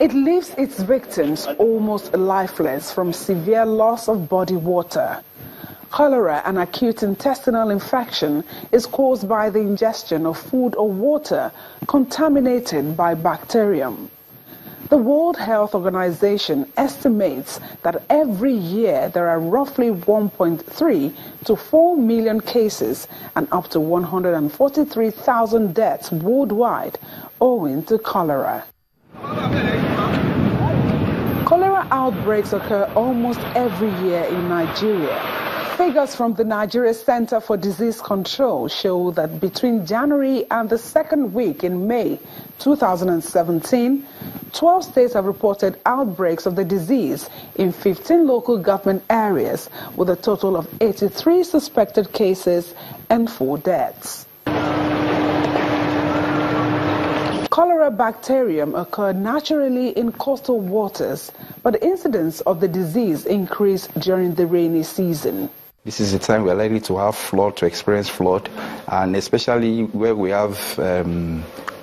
It leaves its victims almost lifeless from severe loss of body water. Cholera, an acute intestinal infection, is caused by the ingestion of food or water contaminated by bacterium. The World Health Organization estimates that every year there are roughly 1.3 to 4 million cases and up to 143,000 deaths worldwide owing to cholera. Cholera outbreaks occur almost every year in Nigeria. Figures from the Nigeria Center for Disease Control show that between January and the second week in May 2017, 12 states have reported outbreaks of the disease in 15 local government areas, with a total of 83 suspected cases and 4 deaths. Cholera bacterium occur naturally in coastal waters, but the incidence of the disease increased during the rainy season. This is the time we are likely to have flood, to experience flood, and especially where we have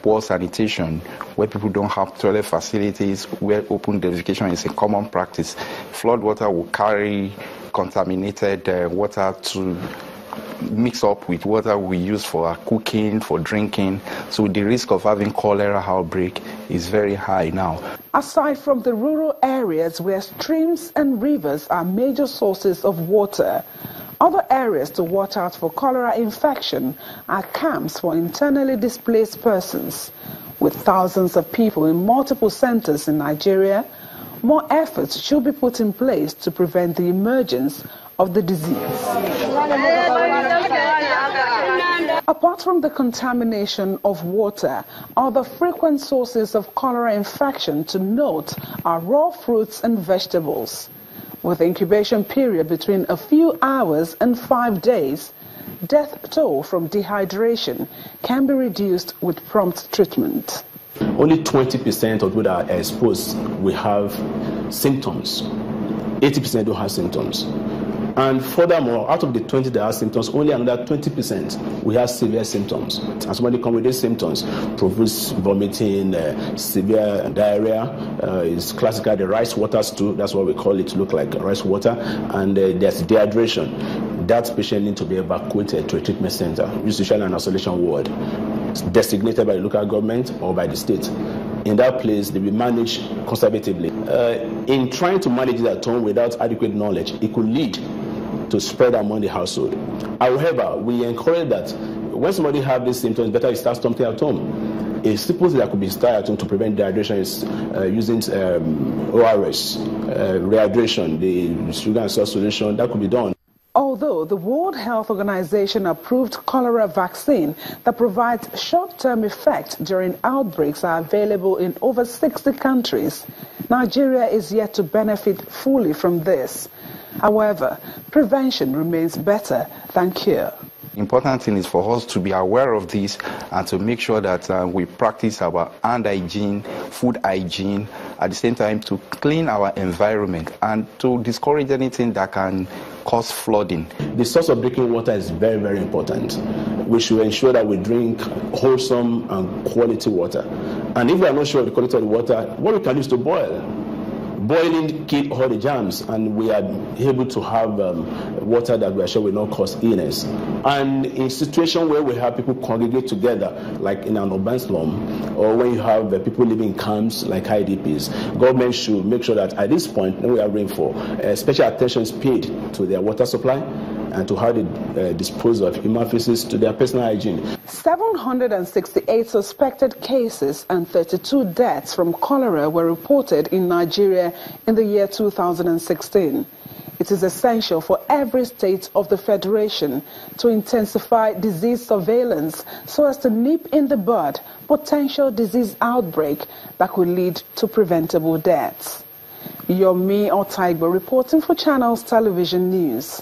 poor sanitation, where people don't have toilet facilities, where open defecation is a common practice. Flood water will carry contaminated water to mix up with water we use for cooking, for drinking, so the risk of having cholera outbreak is very high now. Aside from the rural areas where streams and rivers are major sources of water, other areas to watch out for cholera infection are camps for internally displaced persons. With thousands of people in multiple centers in Nigeria, more efforts should be put in place to prevent the emergence of the disease. Apart from the contamination of water, other frequent sources of cholera infection to note are raw fruits and vegetables. With incubation period between a few hours and 5 days, death toll from dehydration can be reduced with prompt treatment. Only 20% of people that are exposed will have symptoms. 80% don't have symptoms. And furthermore, out of the 20 that have symptoms, only another 20% will have severe symptoms. And somebody comes with these symptoms, profuse vomiting, severe diarrhea, is classical the rice water stool, that's what we call it, to look like rice water, and there's dehydration. That patient needs to be evacuated to a treatment center, usually an isolation ward, designated by the local government or by the state. In that place, they will manage conservatively. In trying to manage it at home without adequate knowledge, it could lead to spread among the household. However, we encourage that when somebody has these symptoms, better you start something at home. A simple thing that could be started at home to prevent dehydration is using ORS, rehydration, the sugar and salt solution, that could be done. Although the World Health Organization approved cholera vaccine that provides short-term effect during outbreaks are available in over 60 countries, Nigeria is yet to benefit fully from this. However, prevention remains better than cure. Important thing is for us to be aware of this and to make sure that we practice our hand hygiene, food hygiene, at the same time to clean our environment and to discourage anything that can cause flooding. The source of drinking water is very, very important. We should ensure that we drink wholesome and quality water. And if we are not sure of the quality of the water, what we can use to boil. Boiling keep all the germs, and we are able to have water that we are sure will not cause illness. And in situations where we have people congregate together, like in an urban slum, or when you have people living in camps like IDPs, government should make sure that at this point, when we are rainfall, special attention is paid to their water supply and to how they dispose of human feces to their personal hygiene. 768 suspected cases and 32 deaths from cholera were reported in Nigeria in the year 2016. It is essential for every state of the Federation to intensify disease surveillance so as to nip in the bud potential disease outbreak that could lead to preventable deaths. Yomi Otaigbo reporting for Channels Television News.